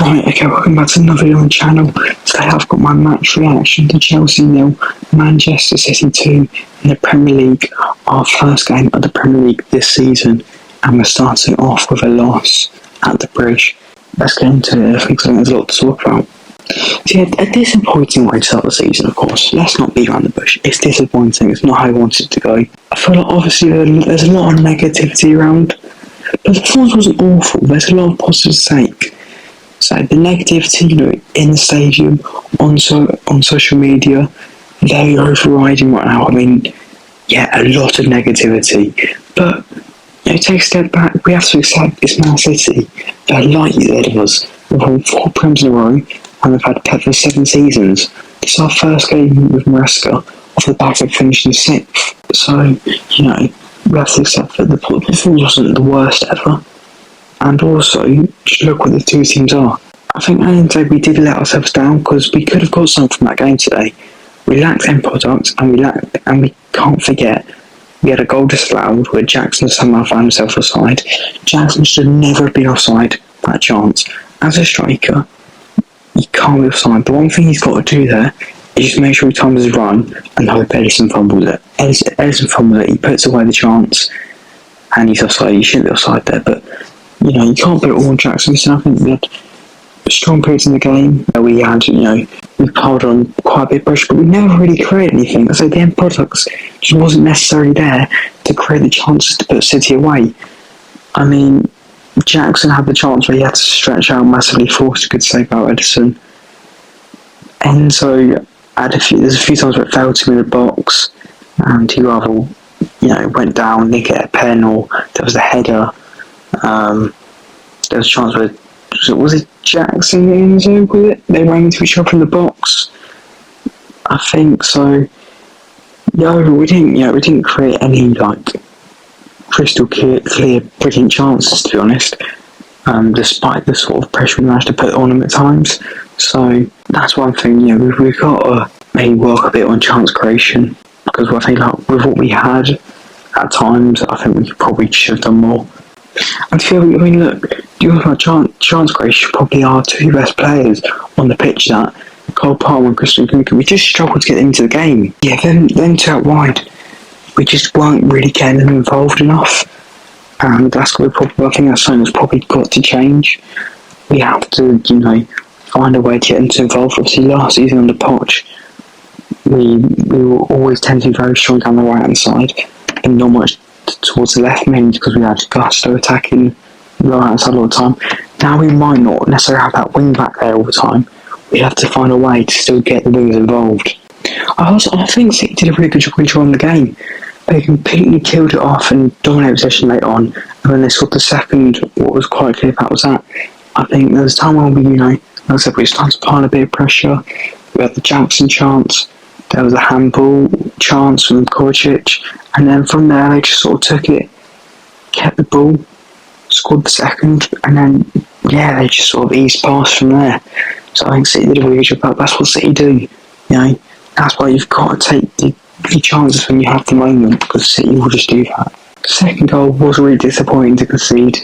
Right, okay, welcome back to another video on the channel. Today I've got my match reaction to Chelsea 0, Manchester City 2 in the Premier League, our first game of the Premier League this season, and we're starting off with a loss at the Bridge. Let's get into it. I think there's a lot to talk about. So yeah, a disappointing way to start the season, of course. Let's not beat around the bush. It's disappointing, it's not how I wanted it to go. I feel like obviously there's a lot of negativity around, but the performance wasn't awful. There's a lot of positives to take. So the negativity, in the stadium, on social media, very overriding right now. I mean, yeah, a lot of negativity. But take a step back. We have to accept it's Man City. They're light years ahead of us. We've won 4 Prem in a row, and we've had Pep for 7 seasons. This is our first game with Maresca off the back of finishing 6th. So we have to accept that the performance wasn't the worst ever. And also, just look what the two teams are. I think at the end of the day we did let ourselves down because we could have got something from that game today. We lacked end product, and we can't forget we had a goal disallowed where Jackson somehow found himself offside. Jackson should never have been offside that chance. As a striker, you can't be offside. The one thing he's got to do there is just make sure he times his run and hope Edison fumbles it. Edison fumbles it, he puts away the chance, and he's offside. He shouldn't be offside there, but you can't put it all on Jackson. So I think we had strong periods in the game where we had, we piled on quite a bit of pressure, but we never really created anything. So the end products just wasn't necessarily there to create the chances to put City away. I mean, Jackson had the chance where he had to stretch out massively, forced a good save out Edison. Enzo there's a few times where it failed to him in the box, and he rather, went down, didn't get a pen, or there was a header. There was a chance where was it Jackson and Enzo with it? They ran into each other in the box. I think so. We didn't create any crystal clear brilliant chances, to be honest. Despite the sort of pressure we managed to put on them at times. So that's one thing. We've got to maybe work a bit on chance creation, because I think with what we had at times, I think we probably should have done more. Look, you look at chance creation, probably our 2 best players on the pitch, that Cole Palmer and Christian Nkunku. We just struggled to get them into the game. Yeah, them 2 out wide, we just weren't really getting them involved enough. And that's what I think that's something that's probably got to change. We have to, find a way to get them to involve. Obviously, last season on the Poch, we will always tend to be very strong down the right hand side and not much towards the left, mainly because we had Gusto attacking the right hand side all the time. Now we might not necessarily have that wing back there all the time. We have to find a way to still get the wingers involved. I think City did a really good job controlling the game. They completely killed it off and dominated possession late on, and when they scored the second, what was quite clear about was that I think there was a time when we, like I said, we started to pile a bit of pressure. We had the Jackson chance, there was a handball chance from Kovacic, and then from there they just sort of took it, kept the ball, scored the second, and then they just sort of eased past from there. So I think City did a really good job. That's what City do, That's why you've got to take the chances when you have the moment, because City will just do that. The second goal was really disappointing to concede.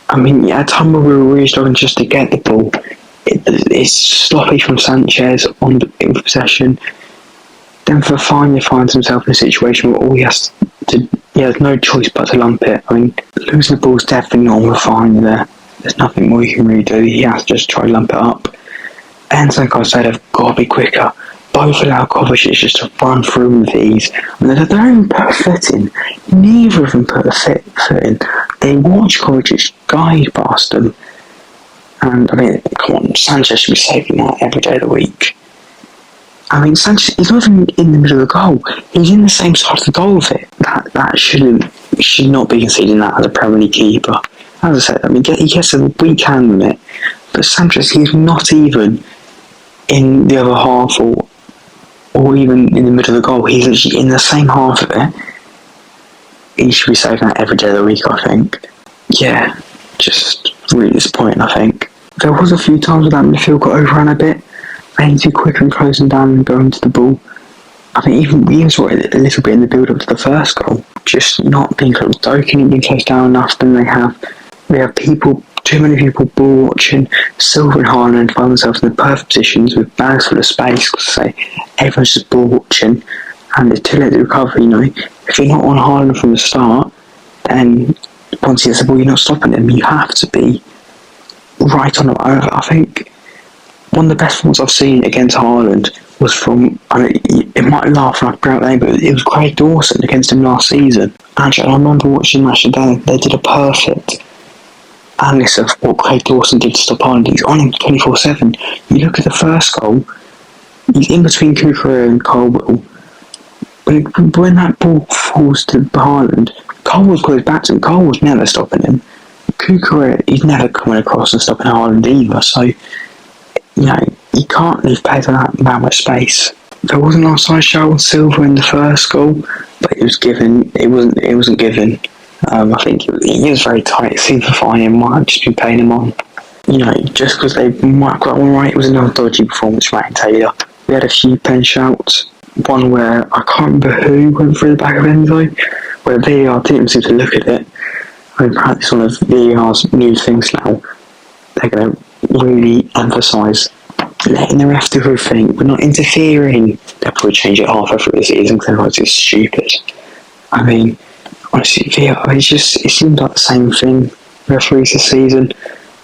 I mean, at a time where we were really struggling just to get the ball, it's sloppy from Sanchez in possession. Then Fafana finds himself in a situation where all he has no choice but to lump it. I mean, losing the ball is definitely not Fafana there. There's nothing more he can really do. He has to just try to lump it up. And like I said, have got to be quicker. Both allow Kovacic just to run through with ease. I mean, they don't even put a foot in. Neither of them put a foot in. They watch Kovacic guide past them. And I mean, come on, Sanchez should be saving that every day of the week. I mean, Sanchez, he's not even in the middle of the goal. He's in the same side of the goal of it. That should not be conceding that as a Premier League keeper. As I said, I mean, he gets a weak hand on it. But Sanchez, he's not even in the other half or even in the middle of the goal. He's actually in the same half of it. He should be saving that every day of the week, I think. Yeah, just really disappointing, I think. There was a few times where that midfield got overrun a bit. They need to be quicker in closing down and going to the ball. I think we saw it a little bit in the build-up to the first goal. Just not being close. Doku being closed down enough, then we have people too many people ball watching. Silva and Haaland find themselves in the perfect positions with bags full of space, because say everyone's just ball watching, and it's too late to recover. If you're not on Haaland from the start, then once he gets the ball, you're not stopping him. You have to be right on it. I think one of the best ones I've seen against Haaland was from, it might laugh like a name, but it was Craig Dawson against him last season. Actually, I remember watching the match today. They did a perfect analysis of what Craig Dawson did to stop Haaland. He's on him 24/7. You look at the first goal, he's in between Cucurella and Colwill. When that ball falls to Haaland, Colwill's got his back to him. Colwill's never stopping him. Cucurella, he's never coming across and stopping Haaland either. So, you can't leave play to that much space. There was an offside shout on Silva in the first goal, but it was given. It wasn't given. I think he was very tight. It seemed to find him. Might have just been playing him on. Just because they might have got one right, it was another dodgy performance from Matt Taylor. We had a few pen shouts. One where I can't remember who went through the back of Enzo, where VAR didn't seem to look at it. Perhaps it's one of VAR's new things now. They're going to really emphasise letting the ref do everything. We're not interfering. They'll probably change it halfway through the season because it's stupid. Honestly, VAR, it seems like the same thing. Referees this season,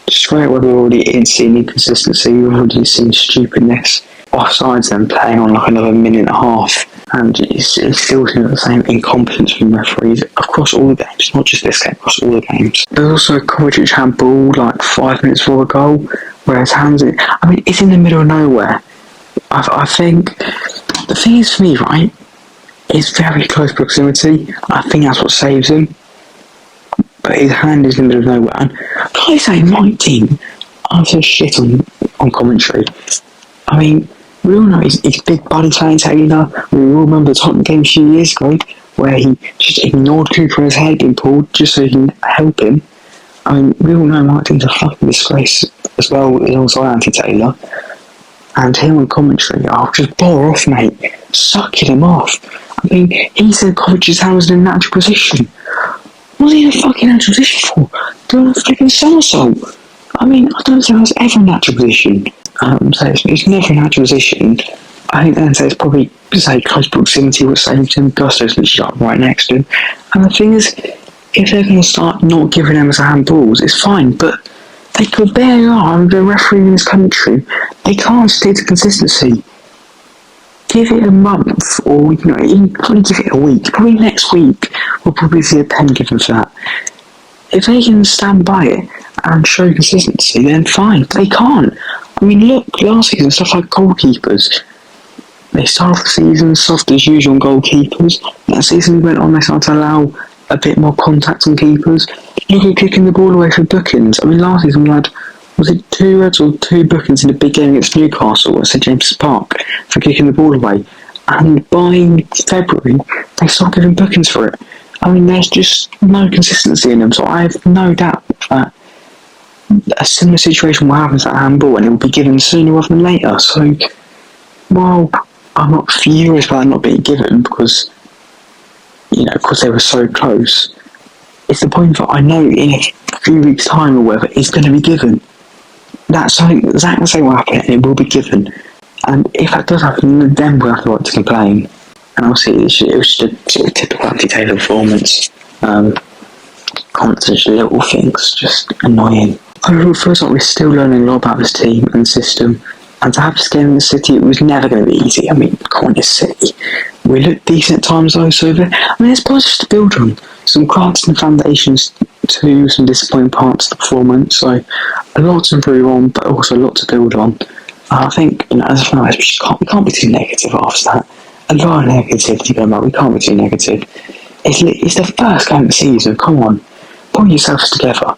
straight away we're already seeing inconsistency, we've already seen stupidness. Offsides then playing on like another minute and a half, and it's still the same incompetence from referees across all the games, not just this game, across all the games. There's also a Kovacic handball like 5 minutes before the goal, where his hands it's in the middle of nowhere. I think the thing is, for me, right, it's very close proximity. I think that's what saves him. But his hand is in the middle of nowhere, and can I say, my team, I'm so shit on commentary. We all know he's big buddy Matt Taylor. We all remember the Tottenham game a few years ago where he just ignored Cucurella's head being pulled just so he can help him. We all know Martin's a fucking disgrace as well alongside Andy Taylor. And him on commentary, just bore off, mate. Sucking him off. He said Kovacic's hand was in a natural position. What was he in a fucking natural position for? Doing a flipping somersault. I don't think that's ever a natural position. So it's never a natural position. I think then it's probably close proximity what saved him. Gusto's literally right next to him. And the thing is, if they're going to start not giving them as handballs, it's fine, but they are the referee in this country. They can't stick to consistency. Give it a month, or probably give it a week. Probably next week we'll probably see a pen given for that. If they can stand by it and show consistency, then fine. But they can't. Look, last season, stuff like goalkeepers. They started off the season soft as usual on goalkeepers. That season went on, they started to allow a bit more contact on keepers. Look at kicking the ball away for bookings. Last season we had, was it 2 reds or 2 bookings in a big game against Newcastle at St James's Park for kicking the ball away. And by February, they stopped giving bookings for it. There's just no consistency in them, so I have no doubt that a similar situation will happen at handball and it will be given sooner rather than later. So, while I'm not furious about it not being given because they were so close, it's the point that I know in a few weeks' time or whatever it's going to be given. That's something exactly the same will happen and it will be given. And if that does happen, then we'll have the right to complain. And obviously it was just a sort of typical Andy Taylor performance. Constant little things, just annoying. Overall, it feels like we're still learning a lot about this team and system. And to have this game in the City, it was never going to be easy. Come on, it's City. We looked decent at times though, so there's positives to build on. Some cracks in the foundations to some disappointing parts of the performance. So a lot to improve on, but also a lot to build on. I think, as a fan, we can't be too negative after that. A lot of negativity going on. We can't be too negative. It's the first game of the season. Come on, pull yourselves together.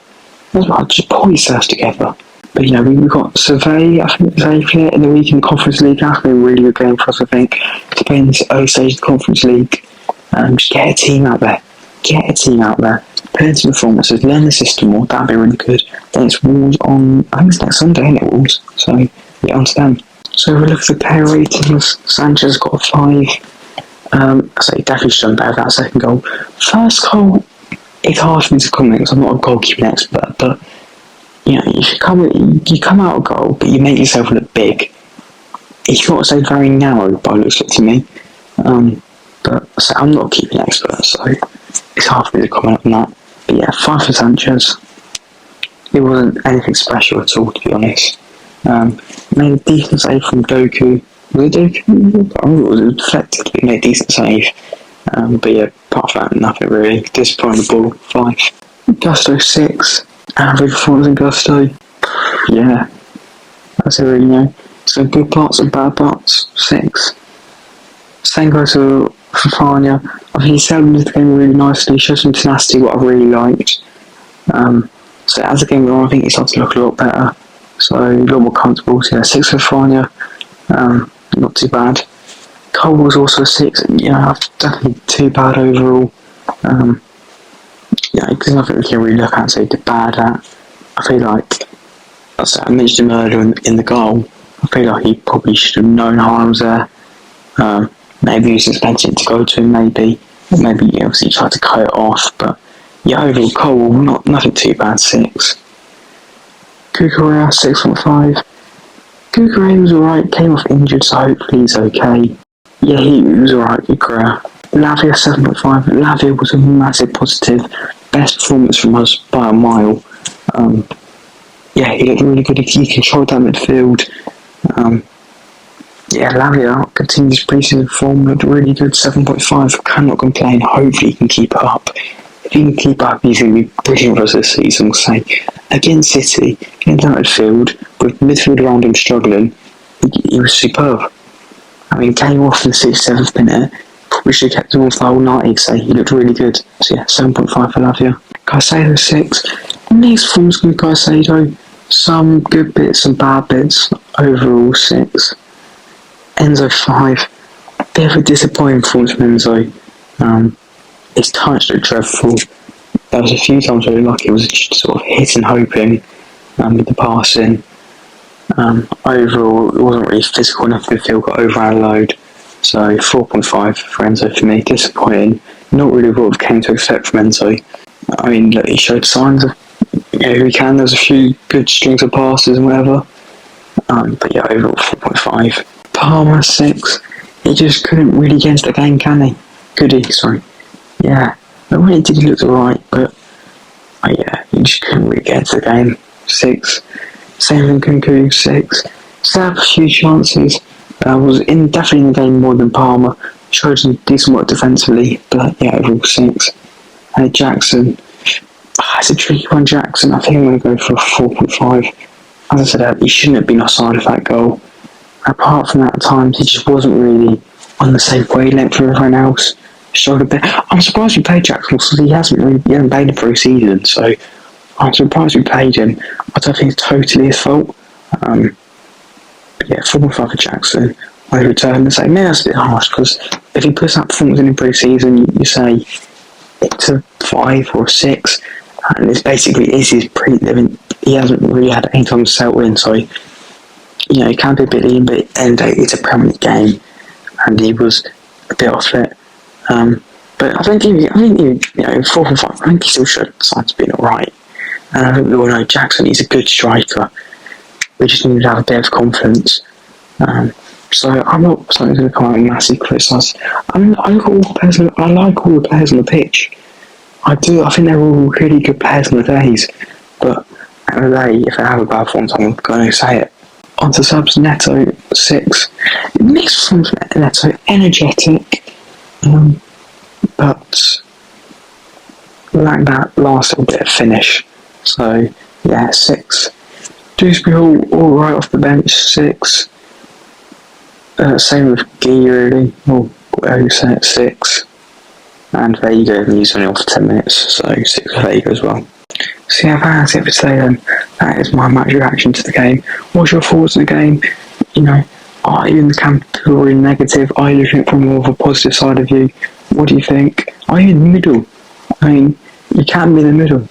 Just pull yourselves together. But we've got Survey, I think Survey in the week in the Conference League. That's been a really good game for us, I think. Depends early stage of the Conference League. Just get a team out there. Play some performances, learn the system more, that'd be really good. Then it's Wolves on, I think it's next Sunday, isn't it, Wolves? So, yeah, on to them. So we look at the player ratings. Sanchez got a 5. So he definitely should have done better with that second goal. First goal, it's hard for me to comment because I'm not a goalkeeping expert, but you know, you come out a goal, but you make yourself look big. It's not so very narrow by looks of it to me. But so I'm not a keeping expert, so it's hard for me to comment on that. But yeah, 5 for Sanchez. It wasn't anything special at all, to be honest. Made a decent save from Doku. Was it Doku? I remember it was deflected, but he made a decent save. But yeah, apart from that, nothing really. Disappointing ball, 5. Gusto 6. Average performance in Gusto. Yeah, that's it really, you know. Some good parts and bad parts, 6. Same goes for Fafana. I think he settled into the game really nicely, showed some tenacity, what I really liked. So as the game went on, I think he started to look a lot better. So a lot more comfortable. So yeah, 6 for Fafana. Not too bad. Cole was also a 6. Yeah, definitely too bad overall. Yeah, there's nothing we can really look at and say bad at. I feel like, I mentioned him earlier in the goal. I feel like he probably should have known Haaland was there. Maybe he was expecting it to go to him, maybe obviously he tried to cut it off, but yeah, overall Cole, nothing too bad, 6. Cucurella, 6.5. Cucurella was alright, came off injured, so hopefully he's okay. Yeah, he was alright, Cucurella. Lavia, 7.5. Lavia was a massive positive, best performance from us by a mile. Yeah, he looked really good. He controlled that midfield. Yeah, Lavia continues pre-season form, looked really good, 7.5. Cannot complain. Hopefully he can keep it up. If he can keep up, he's going to be brilliant for us this season. Say, against City, in that midfield, with midfield around him struggling, he was superb. I mean, came off in the 67th minute, probably should have kept him off the whole night, he'd say. He looked really good. So yeah, 7.5 for Lavia. Caicedo, 6. Mixed performance with Caicedo. Some good bits, some bad bits. Overall, 6. Enzo, 5. Bit of a disappointing performance from Enzo. His touch looked dreadful. There was a few times where it was just sort of hitting, hoping with the passing. Overall, it wasn't really physical enough to feel got over our load. So 4.5 for Enzo for me. Disappointing. Not really what we came to expect from Enzo. I mean, look, he showed signs of who he can. There was a few good strings of passes and whatever. But yeah, overall 4.5. Palmer, 6. He just couldn't really get into the game, can he? Could he? Sorry. Yeah. But when he did, he looked alright, but yeah, he just couldn't really get into the game. 6. Same thing, Kunku, 6. Still had a few chances. Was definitely in the game more than Palmer. Showed some decent work defensively, but yeah, overall 6. Jackson. It's a tricky one, Jackson. I think I'm going to go for a 4.5. As I said, he shouldn't have been offside of that goal. Apart from that, at times, he just wasn't really on the same wavelength for everyone else. Showed a bit. I'm surprised we played Jackson because he hasn't played in pre-season, so I'm surprised we played him. I don't think it's totally his fault. Yeah, 4.5 for Jackson. I return and say, man, that's a bit harsh because if he puts that performance in pre-season, you say it's a 5 or a 6, and it's basically his he hasn't really had any time to settle in, so you know, it can be a bit lean, but at the end of the day, it's a Premier League game, and he was a bit off it. But I think 4.5. I think he still showed signs of being alright. And I think we all know Jackson, he's a good striker. We just need to have a bit of confidence. So I'm not something going to come out and massively criticise. I like all the players on the pitch. I do. I think they're all really good players on the days. But at the end of the day, if they have a bad form, I'm going to say it. On to subs, Neto, 6. Mixed forms from Neto, energetic, but like that last little bit of finish. So yeah, 6. Dewsbury all right off the bench, 6. Same with Guy really, or whatever you say, 6. And Vega, he's only off for 10 minutes, so 6 for Vega as well. So yeah, that's it for today then. That is my match reaction to the game. What's your thoughts on the game? You know, are you in the category negative? Are you looking at it from more of a positive side of you? What do you think? Are you in the middle? I mean, you can be in the middle.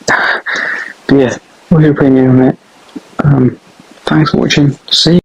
But yeah, what's your opinion on it? Thanks for watching. See you.